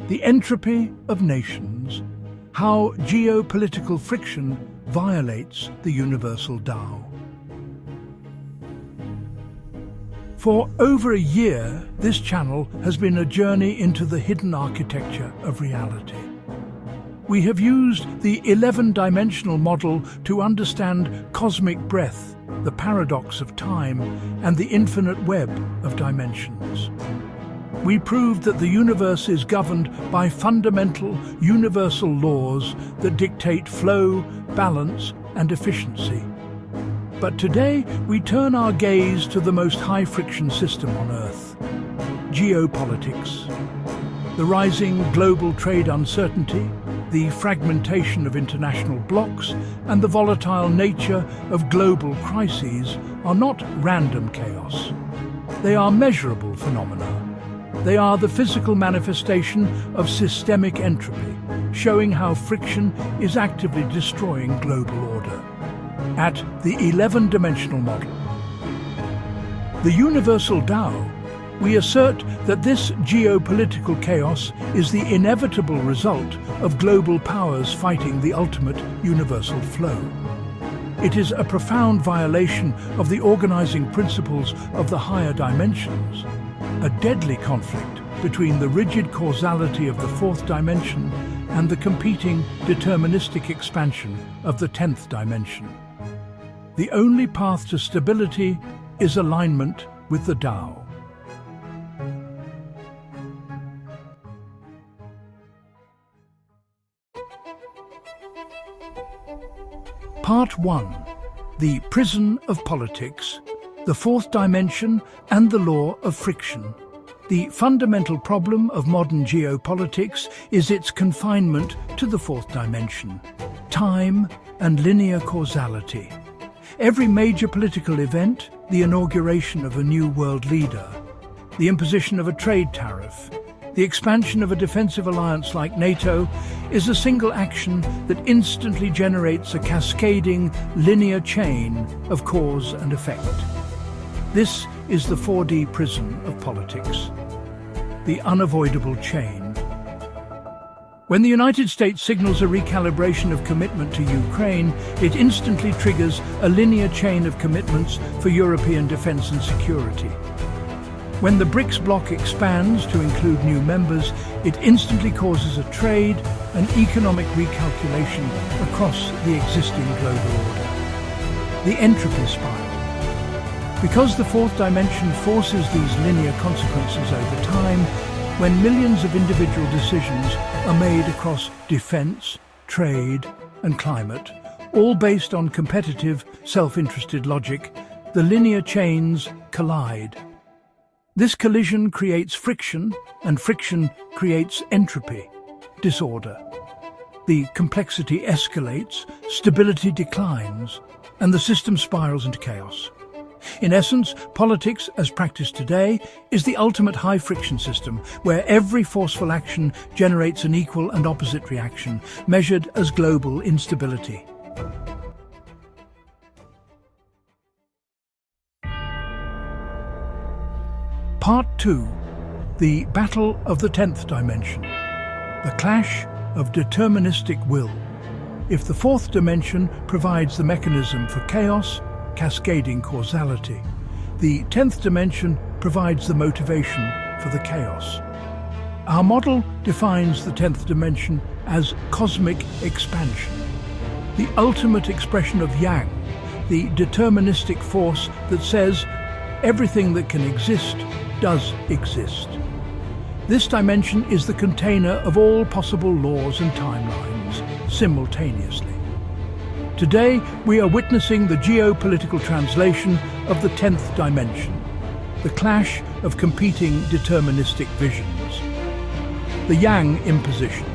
The entropy of nations, how geopolitical friction violates the universal Tao. For over a year, this channel has been a journey into the hidden architecture of reality. We have used the 11-dimensional model to understand cosmic breadth, the paradox of time, and the infinite web of dimensions. We proved that the universe is governed by fundamental, universal laws that dictate flow, balance, and efficiency. But today, we turn our gaze to the most high-friction system on Earth: geopolitics. The rising global trade uncertainty, the fragmentation of international blocs, and the volatile nature of global crises are not random chaos. They are measurable phenomena. They are the physical manifestation of systemic entropy, showing how friction is actively destroying global order. At the 11-dimensional model, the universal Tao, we assert that this geopolitical chaos is the inevitable result of global powers fighting the ultimate universal flow. It is a profound violation of the organizing principles of the higher dimensions, a deadly conflict between the rigid causality of the fourth dimension and the competing deterministic expansion of the 10th dimension. The only path to stability is alignment with the Tao. Part 1. The Prison of Politics, the Fourth Dimension and the Law of Friction. The fundamental problem of modern geopolitics is its confinement to the fourth dimension, time and linear causality. Every major political event, the inauguration of a new world leader, the imposition of a trade tariff, the expansion of a defensive alliance like NATO, is a single action that instantly generates a cascading, linear chain of cause and effect. This is the 4D prison of politics, the unavoidable chain. When the United States signals a recalibration of commitment to Ukraine, it instantly triggers a linear chain of commitments for European defense and security. When the BRICS bloc expands to include new members, it instantly causes a trade and economic recalculation across the existing global order. The entropy spiral. Because the fourth dimension forces these linear consequences over time, when millions of individual decisions are made across defense, trade, and climate, all based on competitive, self-interested logic, the linear chains collide. This collision creates friction, and friction creates entropy, disorder. The complexity escalates, stability declines, and the system spirals into chaos. In essence, politics, as practiced today, is the ultimate high-friction system, where every forceful action generates an equal and opposite reaction, measured as global instability. Part 2. The Battle of the 10th Dimension. The Clash of Deterministic Will. If the fourth dimension provides the mechanism for chaos, cascading causality, the 10th dimension provides the motivation for the chaos. Our model defines the 10th dimension as cosmic expansion, the ultimate expression of Yang, the deterministic force that says everything that can exist does exist. This dimension is the container of all possible laws and timelines simultaneously. Today, we are witnessing the geopolitical translation of the 10th dimension, the clash of competing deterministic visions. The Yang imposition,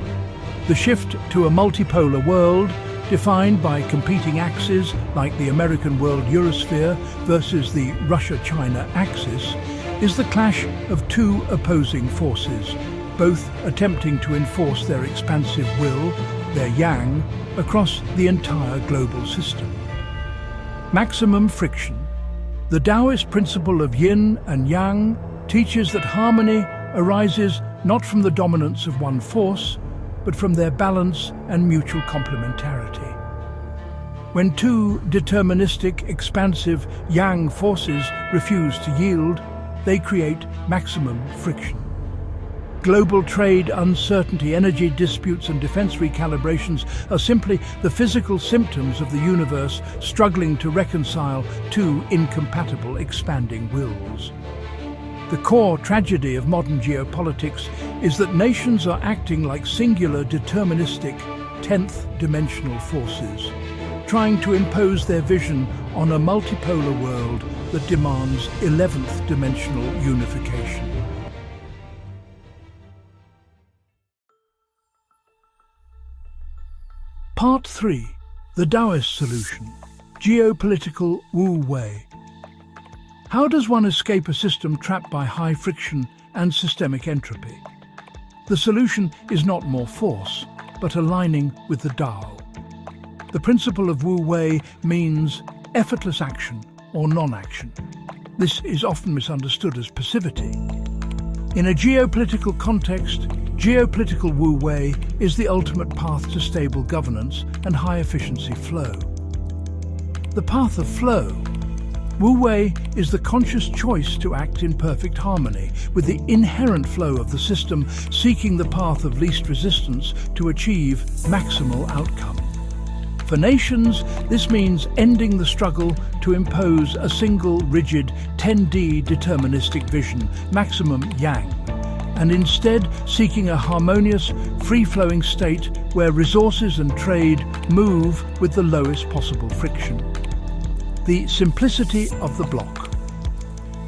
the shift to a multipolar world defined by competing axes like the American world Eurosphere versus the Russia-China axis, is the clash of two opposing forces, both attempting to enforce their expansive will, their Yang, across the entire global system. Maximum friction. The Taoist principle of yin and yang teaches that harmony arises not from the dominance of one force, but from their balance and mutual complementarity. When two deterministic, expansive yang forces refuse to yield, they create maximum friction. Global trade uncertainty, energy disputes and defense recalibrations are simply the physical symptoms of the universe struggling to reconcile two incompatible expanding wills. The core tragedy of modern geopolitics is that nations are acting like singular deterministic 10th dimensional forces, trying to impose their vision on a multipolar world that demands 11th dimensional unification. Part 3. The Taoist Solution. Geopolitical Wu Wei. How does one escape a system trapped by high friction and systemic entropy? The solution is not more force, but aligning with the Tao. The principle of Wu Wei means effortless action or non-action. This is often misunderstood as passivity. In a geopolitical context, geopolitical Wu Wei is the ultimate path to stable governance and high-efficiency flow. The path of flow. Wu Wei is the conscious choice to act in perfect harmony with the inherent flow of the system, seeking the path of least resistance to achieve maximal outcome. For nations, this means ending the struggle to impose a single, rigid, 10D deterministic vision, maximum yang, and instead seeking a harmonious, free-flowing state where resources and trade move with the lowest possible friction. The simplicity of the bloc.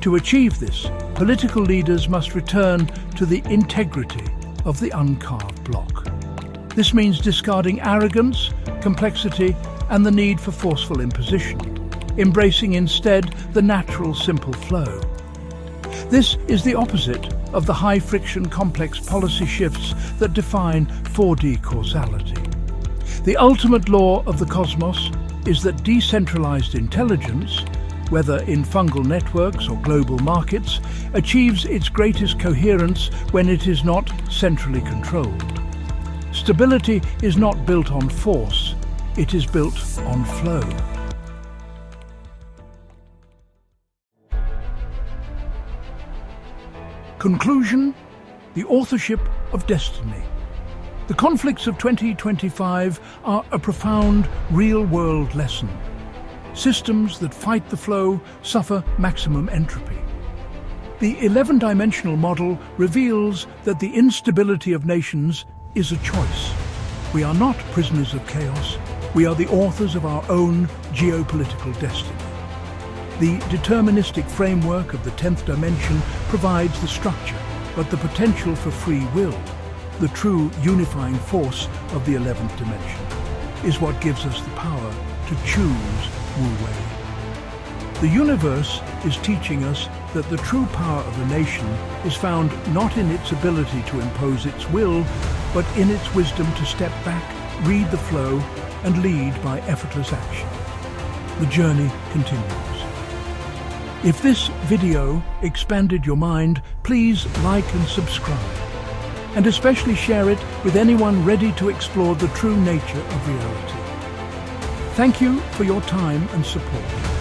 To achieve this, political leaders must return to the integrity of the uncarved bloc. This means discarding arrogance, complexity, and the need for forceful imposition, embracing instead the natural, simple flow. This is the opposite of the high-friction, complex policy shifts that define 4D causality. The ultimate law of the cosmos is that decentralized intelligence, whether in fungal networks or global markets, achieves its greatest coherence when it is not centrally controlled. Stability is not built on force, it is built on flow. Conclusion: the authorship of destiny. The conflicts of 2025 are a profound, real-world lesson. Systems that fight the flow suffer maximum entropy. The 11-dimensional model reveals that the instability of nations is a choice. We are not prisoners of chaos. We are the authors of our own geopolitical destiny. The deterministic framework of the 10th dimension provides the structure, but the potential for free will, the true unifying force of the 11th dimension, is what gives us the power to choose Wu Wei. The universe is teaching us that the true power of a nation is found not in its ability to impose its will, but in its wisdom to step back, read the flow, and lead by effortless action. The journey continues. If this video expanded your mind, please like and subscribe, and especially share it with anyone ready to explore the true nature of reality. Thank you for your time and support.